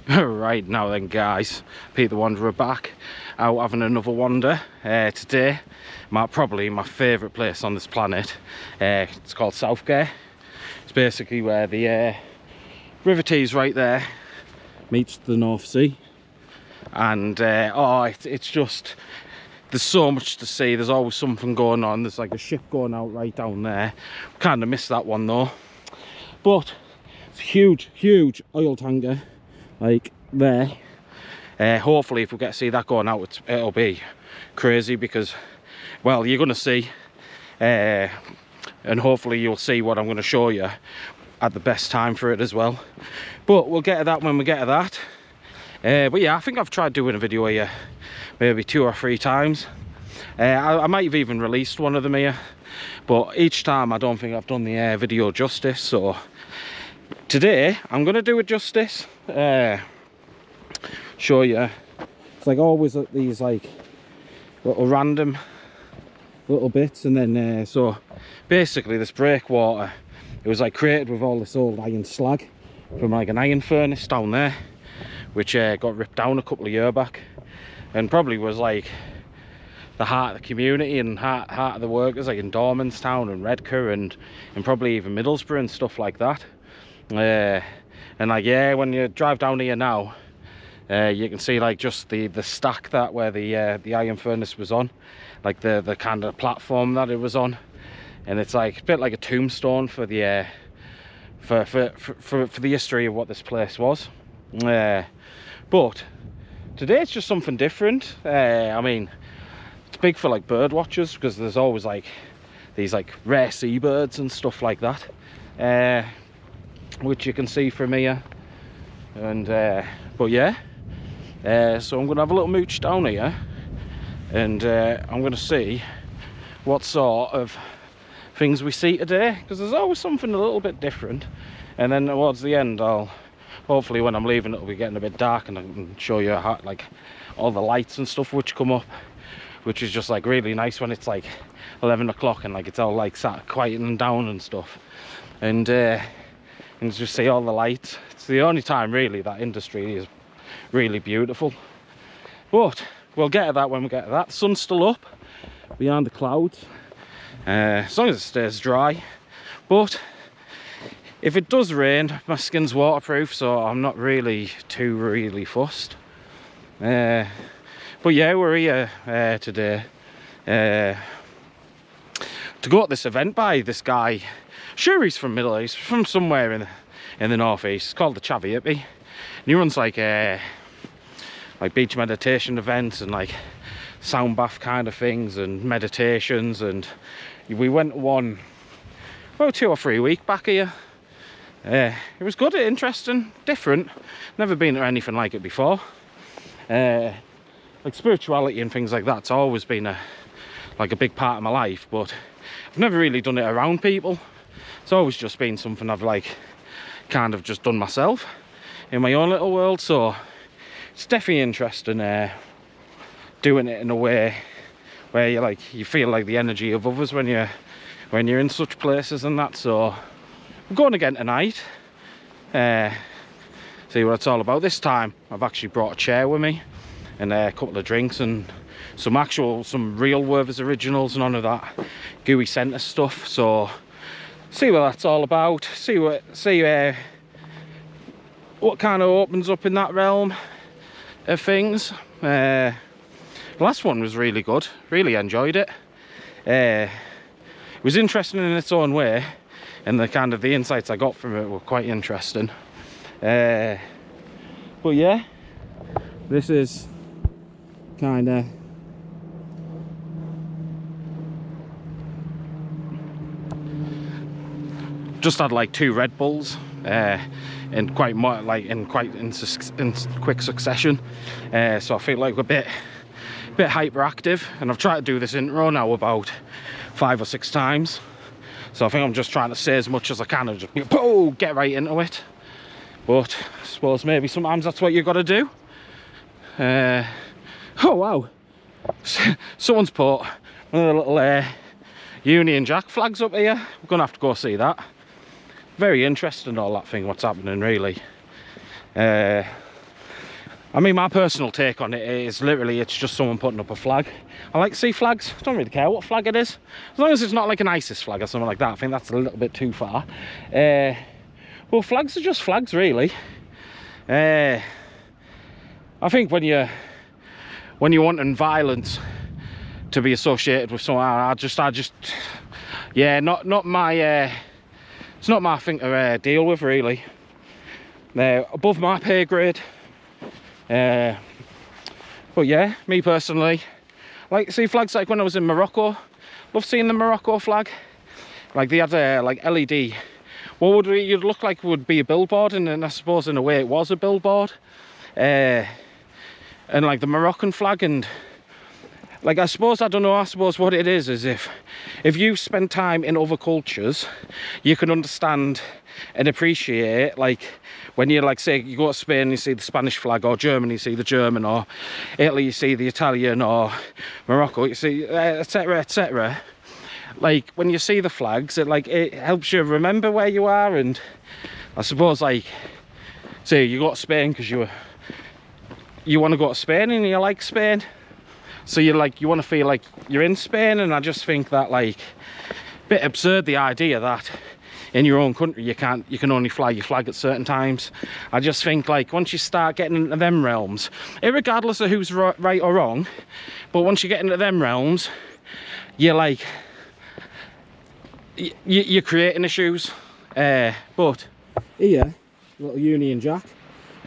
Right, now then guys, Pete the Wanderer back, out having another wander. Today, probably my favourite place on this planet. It's called South Gare. It's basically where the River Tees right there meets the North Sea. And it's just, there's so much to see. There's always something going on. There's like a ship going out right down there. Kind of missed that one though. But it's a huge oil tanker. Like there. Hopefully if we get to see that going out, it'll be crazy, because, well, you're going to see, and hopefully you'll see what I'm going to show you at the best time for it as well. But we'll get to that when we get to that. But yeah, I think I've tried doing a video here maybe 2 or 3 times. I might have even released one of them here, but each time I don't think I've done the video justice. So today I'm going to do it justice. Show you. It's like always these like little random little bits, and then so basically this breakwater, it was like created with all this old iron slag from like an iron furnace down there, which got ripped down a couple of years back, and probably was like the heart of the community and heart of the workers, like in Dormanstown and Redcar and probably even Middlesbrough and stuff like that. And like, yeah, when you drive down here now, you can see like just the stack that where the iron furnace was on, like the kind of platform that it was on, and it's like a bit like a tombstone for the for the history of what this place was. But today it's just something different. I mean, it's big for like bird watchers, because there's always like these like rare seabirds and stuff like that, which you can see from here. And but yeah, so I'm gonna have a little mooch down here, and I'm gonna see what sort of things we see today, because there's always something a little bit different. And then towards the end, I'll hopefully, when I'm leaving, it'll be getting a bit dark, and I can show you how, like all the lights and stuff which come up, which is just like really nice when it's like 11 o'clock and like it's all like sat quieting down and stuff, and just see all the lights. It's the only time really that industry is really beautiful. But we'll get to that when we get to that. The sun's still up behind the clouds, as long as it stays dry. But if it does rain, my skin's waterproof, so I'm not really too fussed. But yeah, we're here today to go to this event by this guy. Sure, he's from he's from somewhere in the northeast. It's called the Chavy Hippie, and he runs like beach meditation events and like sound bath kind of things and meditations. And we went one about 2 or 3 weeks back here. It was good, interesting, different. Never been to anything like it before. Like spirituality and things like that's always been a big part of my life, but I've never really done it around people. It's always just been something I've like kind of just done myself in my own little world. So it's definitely interesting doing it in a way where you feel like the energy of others when you're in such places and that. So we're going again tonight, see what it's all about. This time I've actually brought a chair with me and a couple of drinks and some real Werther's originals, none of that gooey centre stuff. So see what that's all about, see what kind of opens up in that realm of things. The last one was really good, really enjoyed it. It was interesting in its own way, and the insights I got from it were quite interesting. But yeah, this is kind of just had like 2 Red Bulls in quick succession, so I feel like we're a bit hyperactive, and I've tried to do this intro now about 5 or 6 times, so I think I'm just trying to say as much as I can and just get right into it. But I suppose maybe sometimes that's what you've got to do. Oh wow, someone's put one of the little Union Jack flags up here. We're gonna have to go see that. Very interesting, all that thing, what's happening really. I mean, my personal take on it is literally it's just someone putting up a flag. I like to see flags. I don't really care what flag it is, as long as it's not like an ISIS flag or something like that. I think that's a little bit too far. Well, flags are just flags, really. I think when you're wanting violence to be associated with someone, I just yeah, not my it's not my thing to deal with, really. They're above my pay grade. But yeah, me personally, I like to see flags. Like when I was in Morocco, love seeing the Morocco flag. Like they had like LED. What would you'd look like would be a billboard, and I suppose in a way it was a billboard. And like the Moroccan flag, and like I suppose what it is if you spend time in other cultures, you can understand and appreciate, like when you like say you go to Spain you see the Spanish flag, or Germany you see the German, or Italy you see the Italian, or Morocco you see etc etc. Like when you see the flags, it helps you remember where you are. And I suppose like say you go to Spain because you want to go to Spain and you like Spain, so you want to feel like you're in Spain. And I just think that like a bit absurd, the idea that in your own country you can only fly your flag at certain times. I just think like once you start getting into them realms, regardless of who's right or wrong, but once you get into them realms, you're like you're creating issues. But here, little Union Jack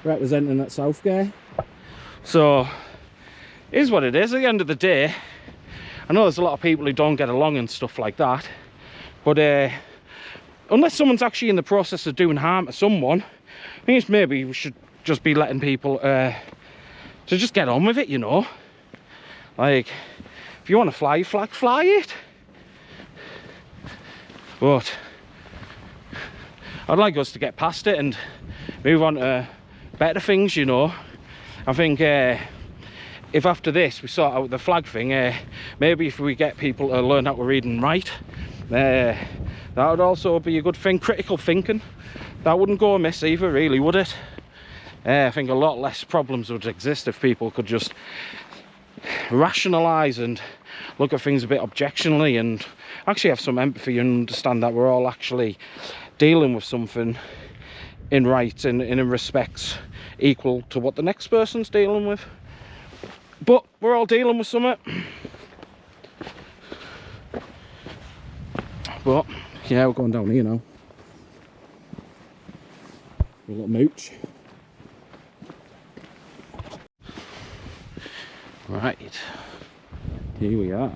representing at South Gare. So it is what it is. At the end of the day, I know there's a lot of people who don't get along and stuff like that, but unless someone's actually in the process of doing harm to someone, I think it's maybe we should just be letting people to just get on with it, you know. Like if you want to fly your flag, fly it. But I'd like us to get past it and move on to better things, you know. I think if after this we sort out the flag thing, maybe if we get people to learn how to read and write, that would also be a good thing. Critical thinking, that wouldn't go amiss either, really, would it? I think a lot less problems would exist if people could just rationalise and look at things a bit objectionally, and actually have some empathy and understand that we're all actually dealing with something in rights and in respects equal to what the next person's dealing with. But we're all dealing with something. But yeah, we're going down here now. A little mooch. Right, here we are.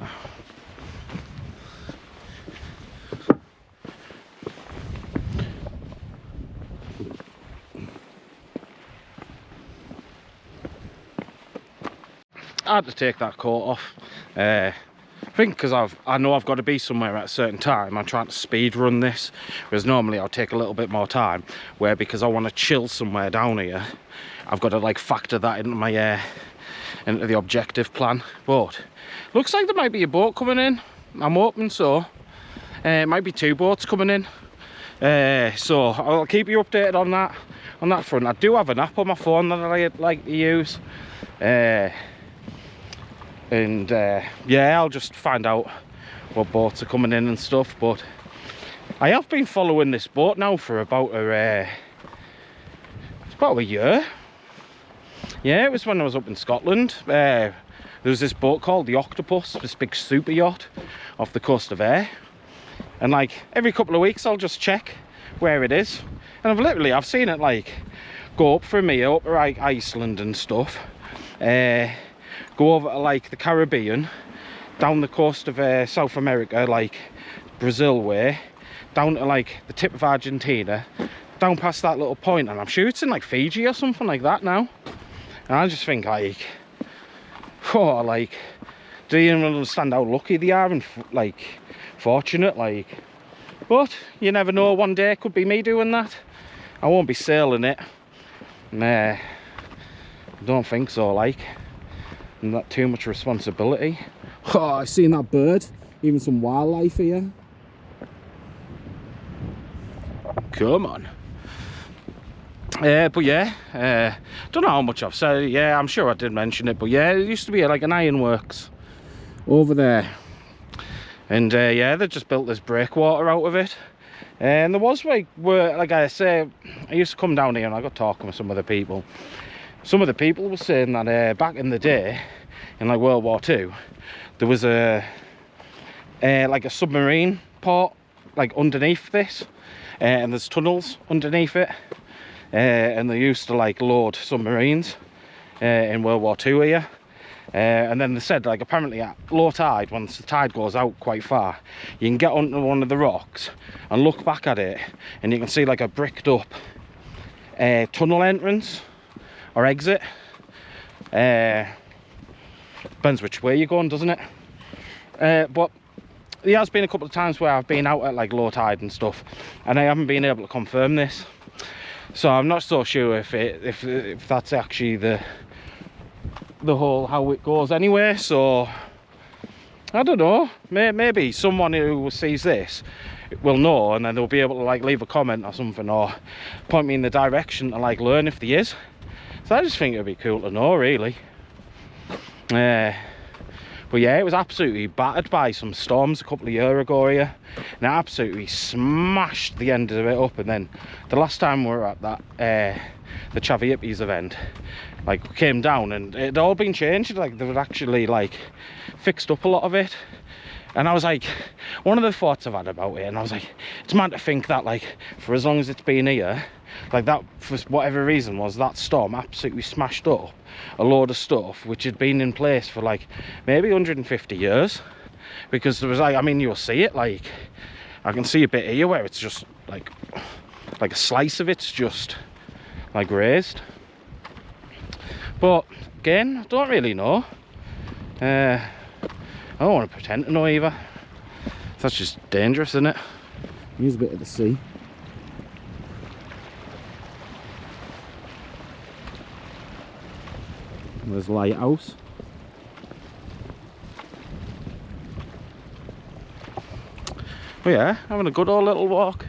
I had to take that coat off. I think because I know I've got to be somewhere at a certain time, I'm trying to speed run this, whereas normally I'll take a little bit more time, where because I want to chill somewhere down here, I've got to like factor that into my into the objective plan. But looks like there might be a boat coming in. I'm hoping so. It might be 2 boats coming in. So I'll keep you updated on that front. I do have an app on my phone that I like to use. Yeah, I'll just find out what boats are coming in and stuff. But I have been following this boat now for about it's about a year. Yeah, it was when I was up in Scotland. There was this boat called the Octopus, this big super yacht off the coast of Ayr, and like every couple of weeks I'll just check where it is, and I've seen it like go up from here up to like Iceland and stuff, go over to like the Caribbean, down the coast of South America, like Brazil way, down to like the tip of Argentina, down past that little point, and I'm sure it's in like Fiji or something like that now. And I just think like, oh, like, do you even understand how lucky they are and like fortunate, like? But you never know, one day it could be me doing that. I won't be sailing it. Nah, I don't think so, like. Not too much responsibility. Oh, I've seen that bird. Even some wildlife here. Come on. But yeah, don't know how much I've said. Yeah, I'm sure I did mention it, but yeah, it used to be like an ironworks over there, and yeah, they just built this breakwater out of it. And there was like I say, I used to come down here and I got talking with some of the people. Some of the people were saying that back in the day, in like World War II, there was a like a submarine port like underneath this, and there's tunnels underneath it, and they used to like load submarines in World War II here. And then they said, like, apparently at low tide, once the tide goes out quite far, you can get onto one of the rocks and look back at it, and you can see like a bricked up tunnel entrance or exit. Depends which way you're going, doesn't it? But there has been a couple of times where I've been out at like low tide and stuff, and I haven't been able to confirm this, so I'm not so sure if that's actually the whole how it goes anyway. So I don't know, maybe someone who sees this will know, and then they'll be able to like leave a comment or something, or point me in the direction to like learn if there is. So I just think it'd be cool to know, really. But yeah, it was absolutely battered by some storms a couple of years ago here, and it absolutely smashed the end of it up. And then the last time we were at that the Chavy Hippies event, like, came down and it had all been changed. Like, they had actually like fixed up a lot of it, and I was like, one of the thoughts I've had about it, and I was like, it's mad to think that like for as long as it's been here, like that, for whatever reason, was that storm absolutely smashed up a load of stuff which had been in place for like maybe 150 years. Because there was like, I mean, you'll see it, like I can see a bit here where it's just like a slice of it's just like raised. But again, I don't really know. I don't want to pretend to know either. That's just dangerous, isn't it? Here's a bit of the sea. There's lighthouse. But yeah, having a good old little walk.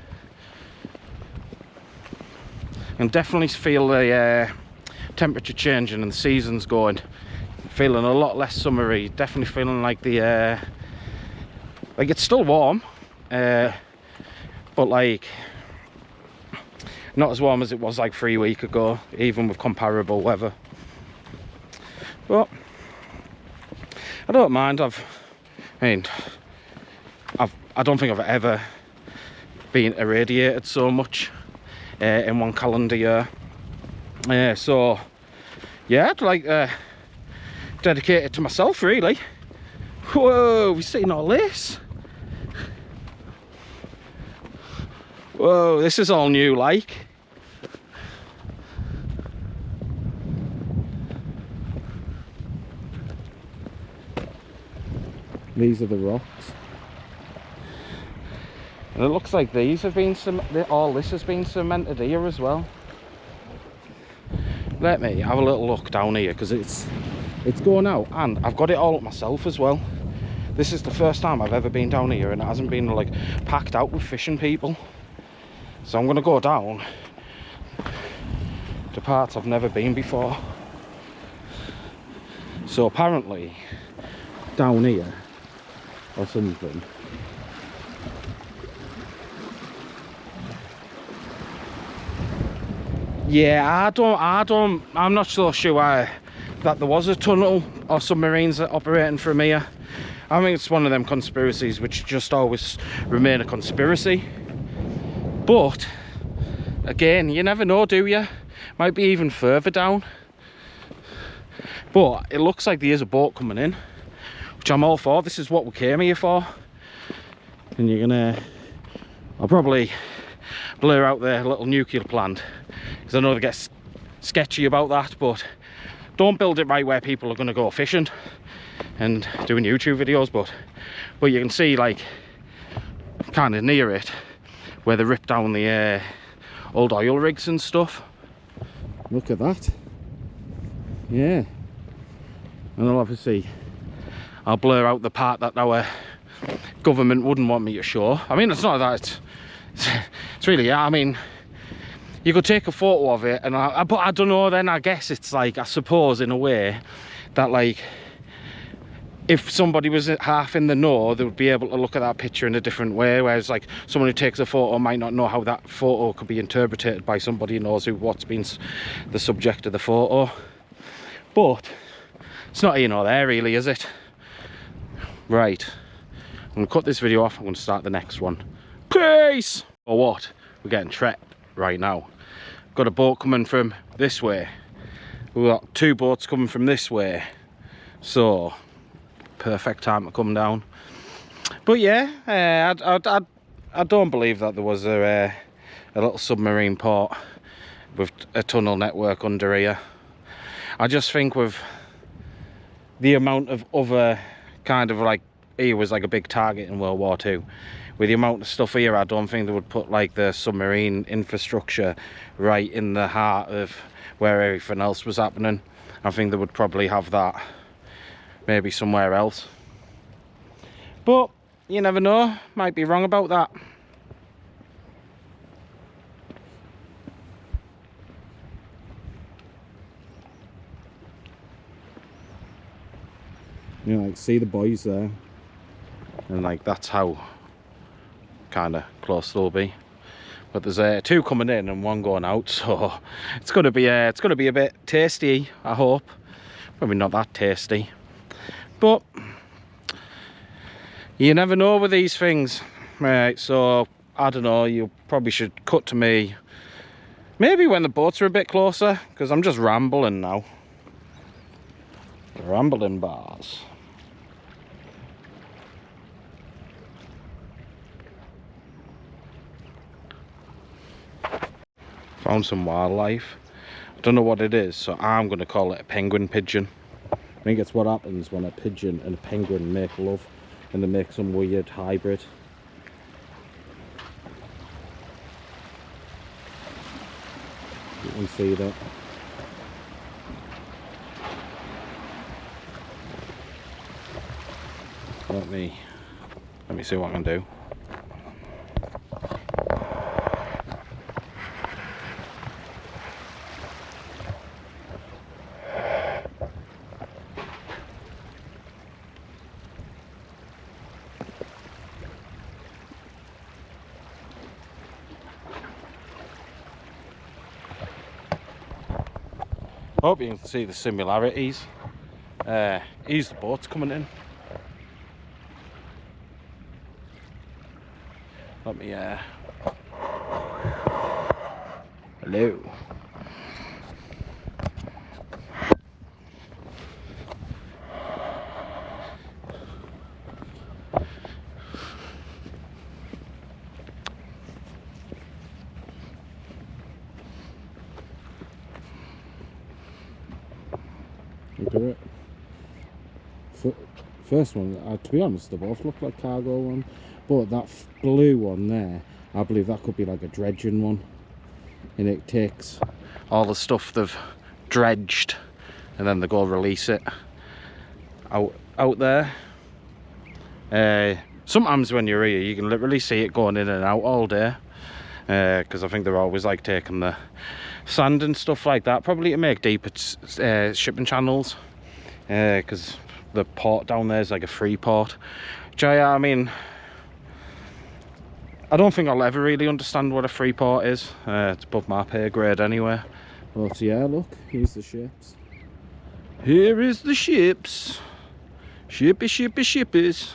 And definitely feel the temperature changing and the seasons going. Feeling a lot less summery. Definitely feeling like the like it's still warm, but like not as warm as it was like 3 weeks ago, even with comparable weather. But I don't mind. I don't think I've ever been irradiated so much in one calendar year. So yeah, I'd like dedicate it to myself, really. Whoa, we've seen all this. Whoa, this is all new, like. These are the rocks, and it looks like these have been all this has been cemented here as well. Let me have a little look down here, because it's going out, and I've got it all up myself as well. This is the first time I've ever been down here and it hasn't been like packed out with fishing people. So I'm gonna go down to parts I've never been before. So apparently down here or something, yeah, I'm not so sure that there was a tunnel or submarines that operating from here. I think it's one of them conspiracies which just always remain a conspiracy. But again, you never know, do you? Might be even further down. But it looks like there is a boat coming in, which I'm all for. This is what we came here for. And you're gonna, I'll probably blur out the little nuclear plant, because I know they get sketchy about that, but don't build it right where people are going to go fishing and doing YouTube videos. But you can see, like, kind of near it where they ripped down the old oil rigs and stuff. Look at that. Yeah. And obviously I'll blur out the part that our government wouldn't want me to show. I mean, it's not that it's really, yeah, I mean, you could take a photo of it, and but I don't know, then I guess it's like, I suppose in a way that like if somebody was half in the know, they would be able to look at that picture in a different way, whereas like someone who takes a photo might not know how that photo could be interpreted by somebody who knows what's been the subject of the photo. But it's not here nor there really, is it? Right, I'm gonna cut this video off. I'm gonna start the next one. Peace! Or what? We're getting trapped right now. Got a boat coming from this way. We've got 2 boats coming from this way. So perfect time to come down. But yeah, I don't believe that there was a little submarine port with a tunnel network under here. I just think with the amount of other kind of like, here was like a big target in World War II. With the amount of stuff here, I don't think they would put like the submarine infrastructure right in the heart of where everything else was happening. I think they would probably have that maybe somewhere else. But you never know, might be wrong about that. You know, like, see the boys there, and like that's how kind of close they'll be. But there's 2 coming in and 1 going out, so it's gonna be a bit tasty, I hope. Maybe not that tasty, but you never know with these things. Right, so I don't know, you probably should cut to me maybe when the boats are a bit closer, because I'm just rambling now. Rambling bars. Found some wildlife. I don't know what it is, so I'm going to call it a penguin pigeon. I think it's what happens when a pigeon and a penguin make love, and they make some weird hybrid. You can see that. Let me see what I can do. Hope you can see the similarities. Here's the boats coming in. Let me hello. Look at it. First one, to be honest, they both look like cargo ones, but that blue one there, I believe that could be like a dredging one, and it takes all the stuff they've dredged and then they go release it out there. Sometimes when you're here you can literally see it going in and out all day, because I think they're always like taking the sand and stuff like that, probably to make deeper shipping channels, because the port down there is like a free port. I mean, I don't think I'll ever really understand what a free port is. It's above my pay grade anyway. But yeah, look, here's the ships. Here is the ships. Shippies.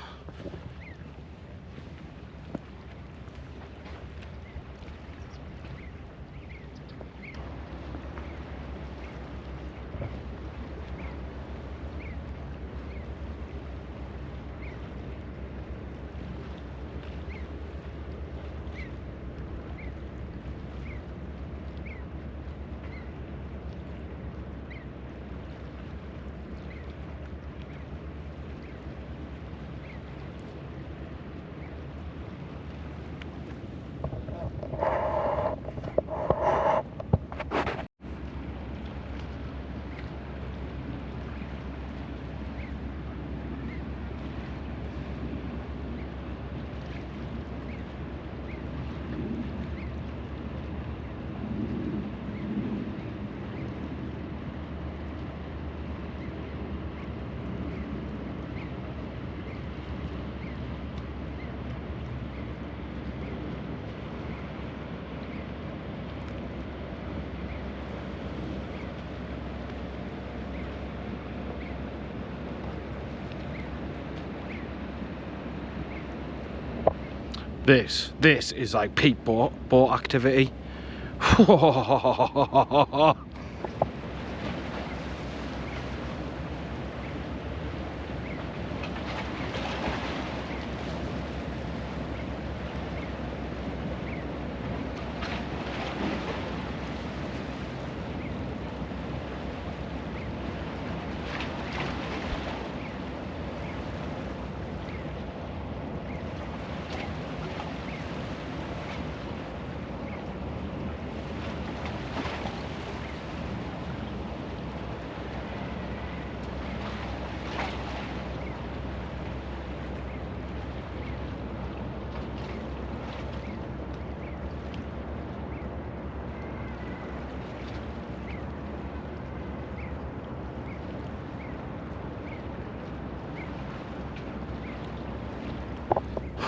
This is like peak boat activity.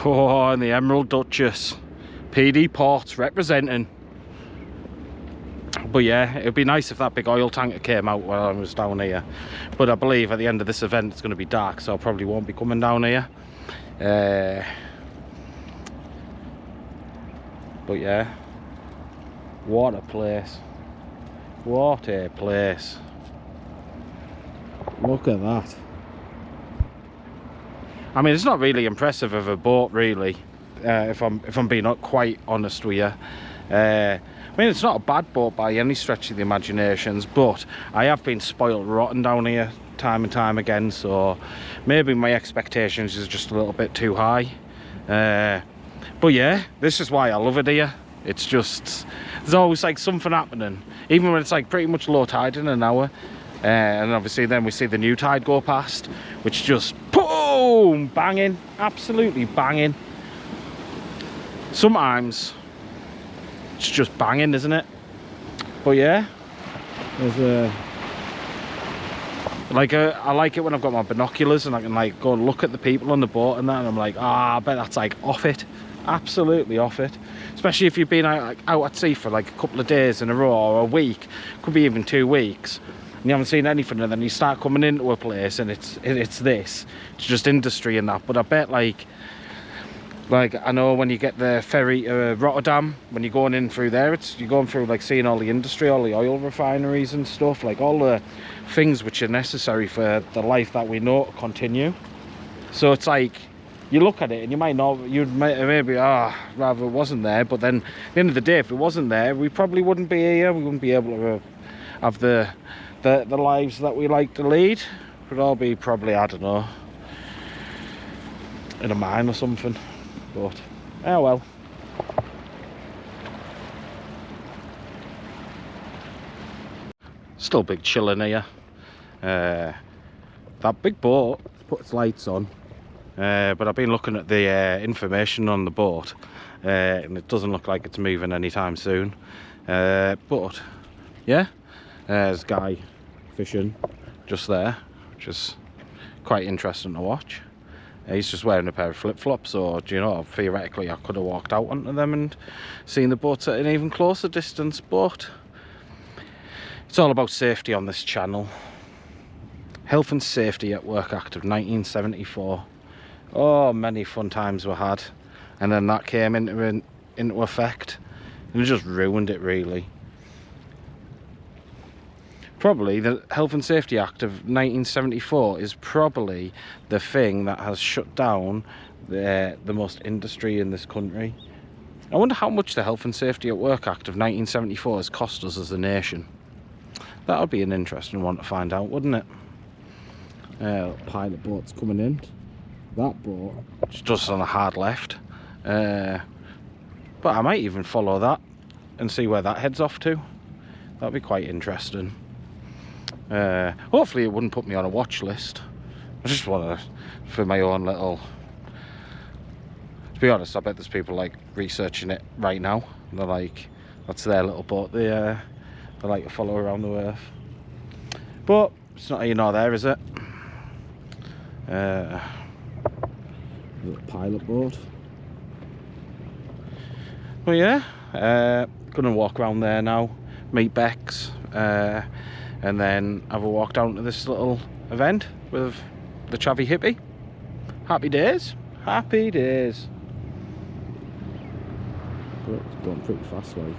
Oh, and the Emerald Duchess. PD Ports representing. But yeah, it'd be nice if that big oil tanker came out while I was down here. But I believe at the end of this event it's going to be dark, so I probably won't be coming down here. But yeah, what a place. What a place. Look at that. I mean, it's not really impressive of a boat, really, if I'm being quite honest with you. I mean, it's not a bad boat by any stretch of the imaginations, but I have been spoiled rotten down here time and time again, so maybe my expectations is just a little bit too high. But yeah, this is why I love it here. It's just, there's always like something happening, even when it's like pretty much low tide in an hour. And obviously then we see the new tide go past, which just boom, banging, absolutely banging. Sometimes it's just banging, isn't it? But yeah, there's I like it when I've got my binoculars and I can like go and look at the people on the boat and that, and I'm like, I bet that's like off it, absolutely off it. Especially if you've been out at sea for like a couple of days in a row, or a week, could be even 2 weeks, and you haven't seen anything, and then you start coming into a place and it's just industry and that. But I bet like I know when you get the ferry to Rotterdam, when you're going in through there, you're going through like seeing all the industry, all the oil refineries and stuff, like all the things which are necessary for the life that we know to continue. So it's like, you look at it and you might not, you'd maybe rather it wasn't there, but then at the end of the day, if it wasn't there, we probably wouldn't be here. We wouldn't be able to have the lives that we like to lead. We'd all be probably, I don't know, in a mine or something. But oh well. Still big chill in here. That big boat put its lights on, but I've been looking at the information on the boat, and it doesn't look like it's moving anytime soon. But yeah, there's a guy fishing just there, which is quite interesting to watch. He's just wearing a pair of flip-flops, so do you know, theoretically I could have walked out onto them and seen the boats at an even closer distance, but it's all about safety on this channel. Health and Safety at Work Act of 1974. Oh, many fun times were had, and then that came into effect and it just ruined it, really. Probably the Health and Safety Act of 1974 is probably the thing that has shut down the most industry in this country. I wonder how much the Health and Safety at Work Act of 1974 has cost us as a nation. That would be an interesting one to find out, wouldn't it? Pilot boat's coming in. That boat is just on a hard left. But I might even follow that and see where that heads off to. That'd be quite interesting. Hopefully it wouldn't put me on a watch list. I just want to, for my own little, to be honest, I bet there's people like researching it right now, and they're like, that's their little boat they like to follow around the earth. But it's not here nor there, is it? Little pilot boat. Well, yeah, gonna walk around there now, meet Bex, and then have a walk down to this little event with the Chavvy Hippie. Happy days, happy days. It's going pretty fast, like.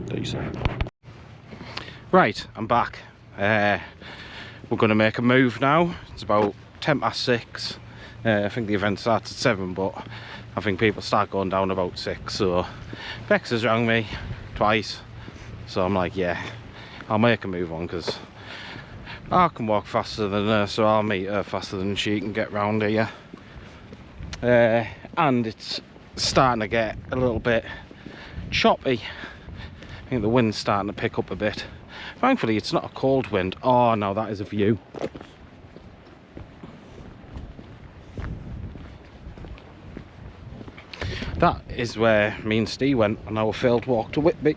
Decent. Right, I'm back. We're going to make a move now. It's about 6:10. I think the event starts at 7, but I think people start going down about 6. So Bex has rang me twice, so I'm like, yeah, I'll make a move on, because I can walk faster than her, so I'll meet her faster than she can get round here. And it's starting to get a little bit choppy. I think the wind's starting to pick up a bit. Thankfully it's not a cold wind. Oh no, that is a view. That is where me and Steve went on our failed walk to Whitby.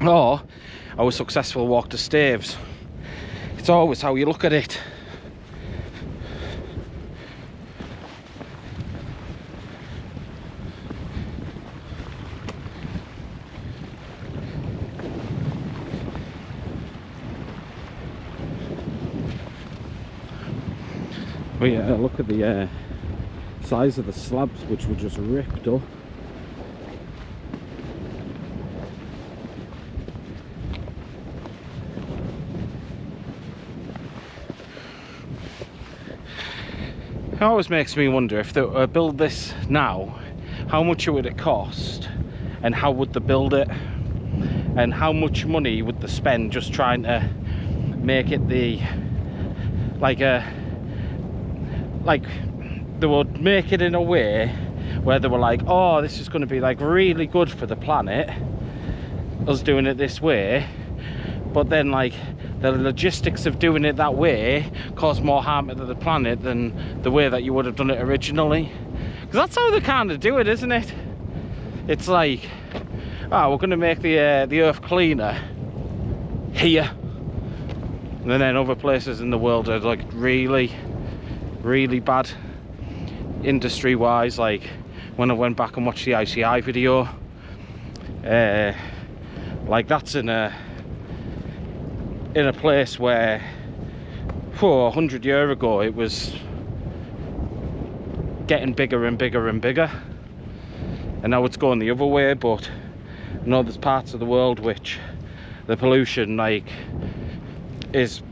Or our successful walk to Staves. It's always how you look at it. But yeah, look at the size of the slabs, which were just ripped up. It always makes me wonder, if they build this now, how much would it cost, and how would they build it, and how much money would they spend just trying to make it like they would make it in a way where they were like, oh, this is going to be like really good for the planet, us doing it this way, but then like the logistics of doing it that way cause more harm to the planet than the way that you would have done it originally. Because that's how they kind of do it, isn't it? It's like, oh, we're going to make the earth cleaner here, and then other places in the world are like really bad industry wise. Like when I went back and watched the ICI video, like that's in a place where 100 years ago it was getting bigger and bigger and bigger, and now it's going the other way. But I know there's parts of the world which the pollution like is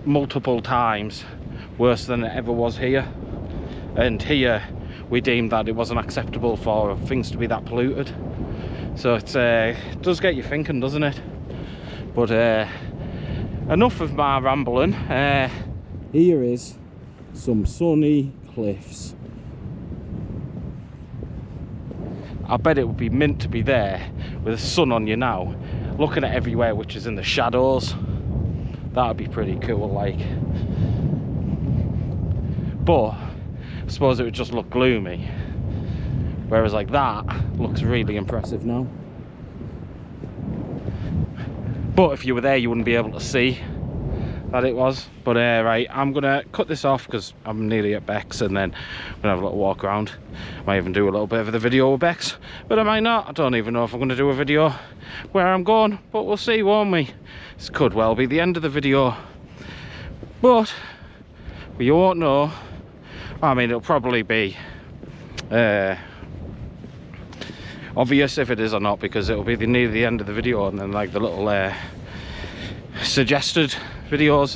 multiple times worse than it ever was here, and here we deemed that it wasn't acceptable for things to be that polluted. So it's it does get you thinking, doesn't it? But enough of my rambling. Here is some sunny cliffs. I bet it would be mint to be there with the sun on you now, looking at everywhere which is in the shadows. That would be pretty cool, like. But I suppose it would just look gloomy, whereas like that looks really impressive now. But if you were there you wouldn't be able to see that it was. But right, I'm gonna cut this off because I'm nearly at Bex, and then I'm gonna have a little walk around. Might even do a little bit of the video with Bex, but I might not. I don't even know if I'm gonna do a video where I'm going, but we'll see, won't we? This could well be the end of the video, but we won't know. I mean, it'll probably be obvious if it is or not, because it'll be near the end of the video, and then like the little suggested videos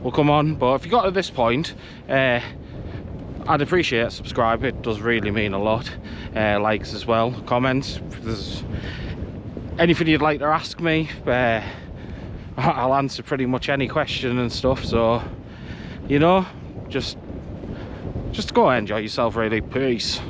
will come on. But if you got to this point, I'd appreciate it. Subscribe, it does really mean a lot. Likes as well, comments. If there's anything you'd like to ask me, I'll answer pretty much any question and stuff. So, you know, just go enjoy yourself, really. Peace.